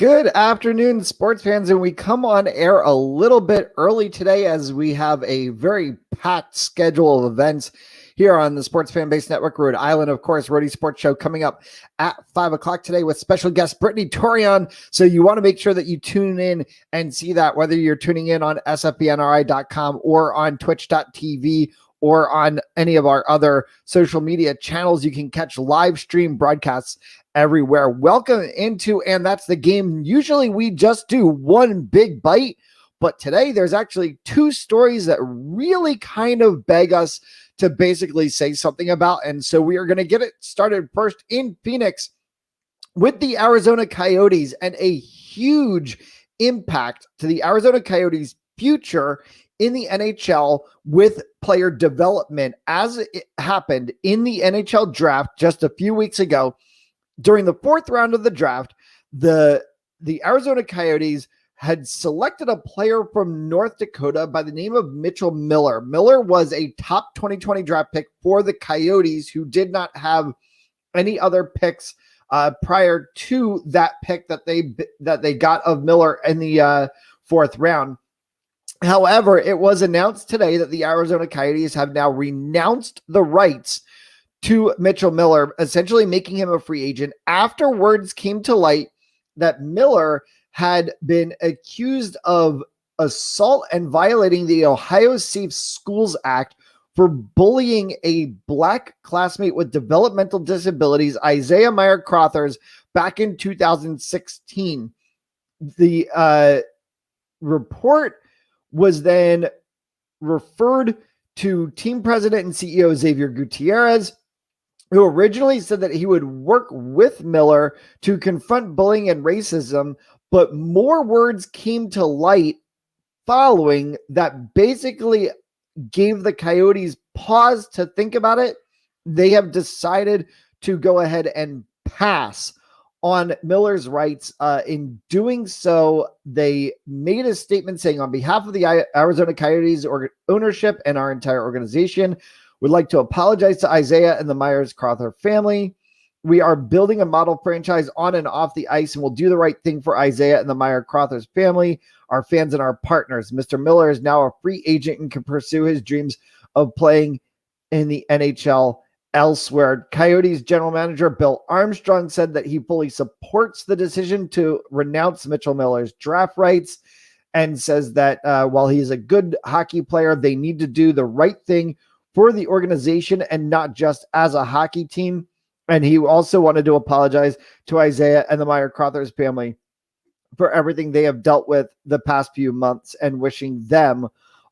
Good afternoon, sports fans, and we come on air a little bit early today as we have a very packed schedule of events here on the Sports Fan Base Network, Rhode Island. Of course, Roadie Sports Show coming up at 5 o'clock today with special guest Brittany Torian. So you want to make sure that you tune in and see that, whether you're tuning in on sfbnri.com or on twitch.tv or on any of our other social media channels. You can catch live stream broadcasts everywhere. Welcome into And That's the Game. Usually we just do one big bite, but today there's actually two stories that really kind of beg us to basically say something about. And so we are going to get it started first in Phoenix with the Arizona Coyotes and a huge impact to the Arizona Coyotes' future in the NHL with player development, as it happened in the NHL draft just a few weeks ago. During the fourth round of the draft, the Arizona Coyotes had selected a player from North Dakota by the name of Mitchell Miller. Miller was a top 2020 draft pick for the Coyotes, who did not have any other picks prior to that pick that they got of Miller in the fourth round. However, it was announced today that the Arizona Coyotes have now renounced the rights to Mitchell Miller, essentially making him a free agent. After words came to light that Miller had been accused of assault and violating the Ohio Safe Schools Act for bullying a black classmate with developmental disabilities, Isaiah Meyer Crothers, back in 2016. The report was then referred to team president and CEO Xavier Gutierrez, who originally said that he would work with Miller to confront bullying and racism, but more words came to light following that basically gave the Coyotes pause to think about it. They have decided to go ahead and pass on Miller's rights. In doing so, they made a statement saying, on behalf of the Arizona Coyotes ownership and our entire organization, would like to apologize to Isaiah and the Myers-Crother family. We are building a model franchise on and off the ice, and we'll do the right thing for Isaiah and the Myers-Crother's family, our fans, and our partners. Mr. Miller is now a free agent and can pursue his dreams of playing in the NHL elsewhere. Coyotes general manager Bill Armstrong said that he fully supports the decision to renounce Mitchell Miller's draft rights and says that while he's a good hockey player, they need to do the right thing for the organization and not just as a hockey team. And he also wanted to apologize to Isaiah and the Meyer-Crothers family for everything they have dealt with the past few months and wishing them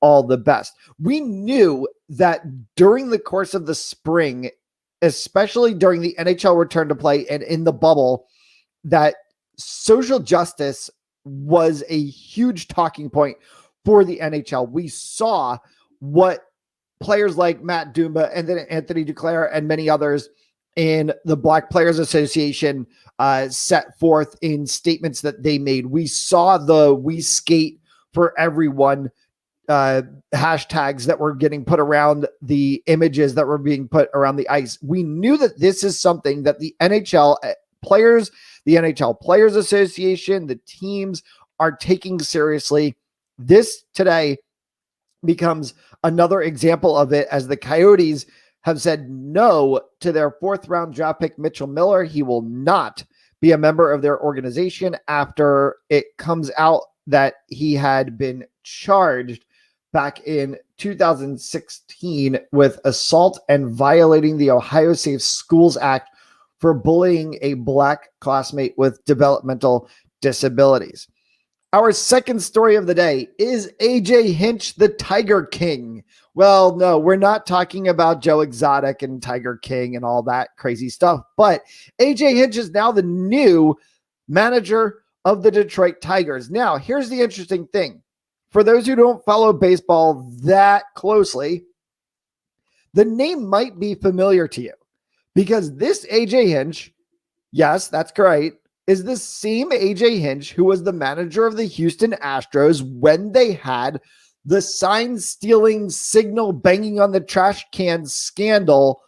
all the best. We knew that during the course of the spring, especially during the NHL return to play and in the bubble, that social justice was a huge talking point for the NHL. We saw what players like Matt Dumba and then Anthony Duclair and many others in the Black Players Association set forth in statements that they made. We saw the "We Skate for Everyone" hashtags that were getting put around the images that were being put around the ice. We knew that this is something that the NHL players, the NHL Players Association, the teams are taking seriously. This today becomes another example of it, as the Coyotes have said no to their fourth round draft pick, Mitchell Miller. He will not be a member of their organization after it comes out that he had been charged back in 2016 with assault and violating the Ohio Safe Schools Act for bullying a black classmate with developmental disabilities. Our second story of the day is AJ Hinch, the Tiger King. Well, no, we're not talking about Joe Exotic and Tiger King and all that crazy stuff, but AJ Hinch is now the new manager of the Detroit Tigers. Now, here's the interesting thing. For those who don't follow baseball that closely, the name might be familiar to you because this AJ Hinch, yes, that's correct, is the same AJ Hinch who was the manager of the Houston Astros when they had the sign stealing, signal banging on the trash can scandal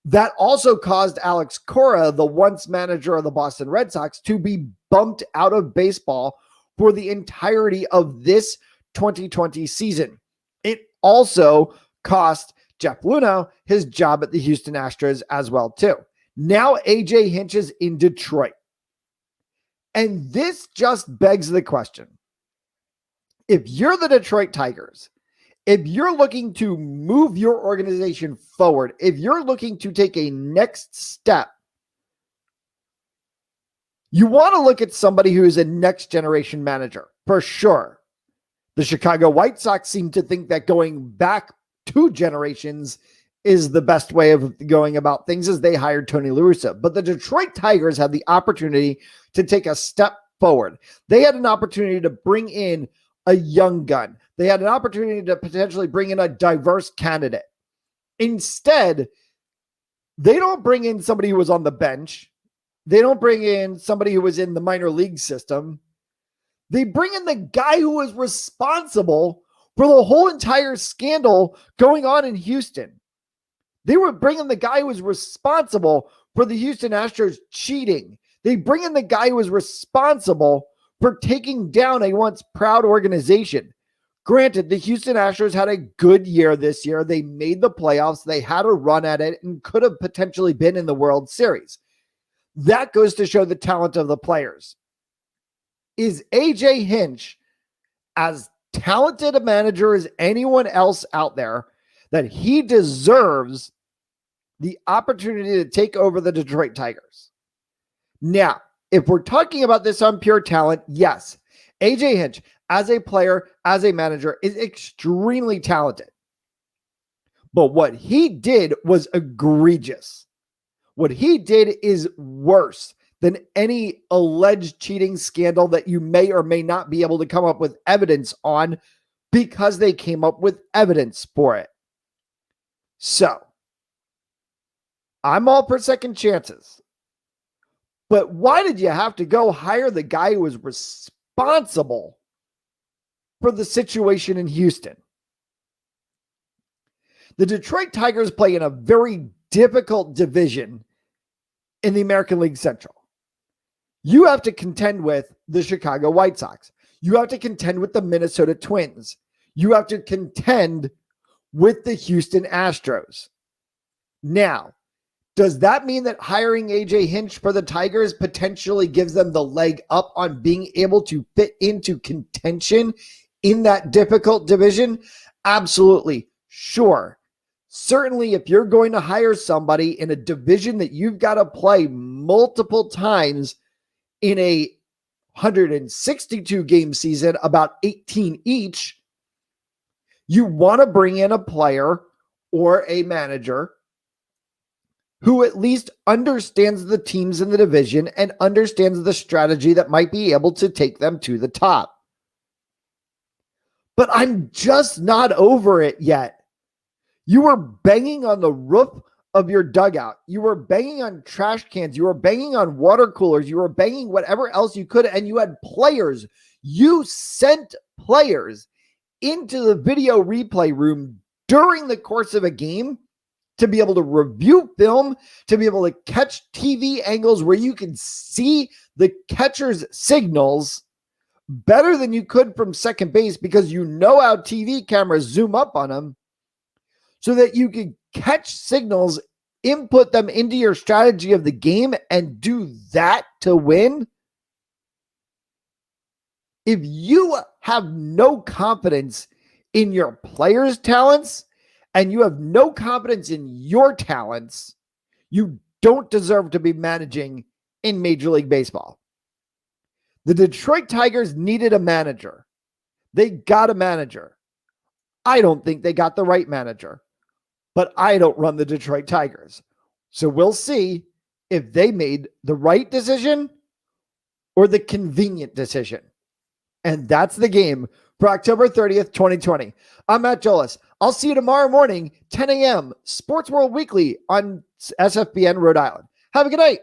that also caused Alex Cora, the once manager of the Boston Red Sox, to be bumped out of baseball for the entirety of this 2020 season. It also cost Jeff Luhnow his job at the Houston Astros as well, too. Now AJ Hinch is in Detroit. And this just begs the question. If you're the Detroit Tigers, if you're looking to move your organization forward, if you're looking to take a next step, you want to look at somebody who is a next generation manager, for sure. The Chicago White Sox seem to think that going back 2 generations is the best way of going about things, as they hired Tony La Russa. But the Detroit Tigers had the opportunity to take a step forward. They had an opportunity to bring in a young gun. They had an opportunity to potentially bring in a diverse candidate. Instead, they don't bring in somebody who was on the bench. They don't bring in somebody who was in the minor league system. They bring in the guy who was responsible for the whole entire scandal going on in Houston. They were bringing the guy who was responsible for the Houston Astros cheating. They bring in the guy who was responsible for taking down a once proud organization. Granted, the Houston Astros had a good year this year. They made the playoffs. They had a run at it and could have potentially been in the World Series. That goes to show the talent of the players. Is AJ Hinch as talented a manager as anyone else out there, that he deserves the opportunity to take over the Detroit Tigers? Now, if we're talking about this on pure talent, yes, AJ Hinch, as a player, as a manager, is extremely talented. But what he did was egregious. What he did is worse than any alleged cheating scandal that you may or may not be able to come up with evidence on, because they came up with evidence for it. So, I'm all for second chances. But why did you have to go hire the guy who was responsible for the situation in Houston? The Detroit Tigers play in a very difficult division in the American League Central. You have to contend with the Chicago White Sox. You have to contend with the Minnesota Twins. You have to contend with the Houston Astros. Now, does that mean that hiring AJ Hinch for the Tigers potentially gives them the leg up on being able to fit into contention in that difficult division? Absolutely. Sure. Certainly, if you're going to hire somebody in a division that you've got to play multiple times in a 162 game season, about 18 each, you want to bring in a player or a manager who at least understands the teams in the division and understands the strategy that might be able to take them to the top. But I'm just not over it yet. You were banging on the roof of your dugout. You were banging on trash cans. You were banging on water coolers. You were banging whatever else you could. And you had players. You sent players into the video replay room during the course of a game to be able to review film, to be able to catch TV angles where you can see the catcher's signals better than you could from second base, because you know how TV cameras zoom up on them, so that you can catch signals, input them into your strategy of the game, and do that to win. If you have no confidence in your players' talents and you have no confidence in your talents, you don't deserve to be managing in Major League Baseball. The Detroit Tigers needed a manager. They got a manager. I don't think they got the right manager, but I don't run the Detroit Tigers. So we'll see if they made the right decision or the convenient decision. And that's the game for October 30th, 2020. I'm Matt Jolas. I'll see you tomorrow morning, 10 a.m., Sports World Weekly on SFBN Rhode Island. Have a good night.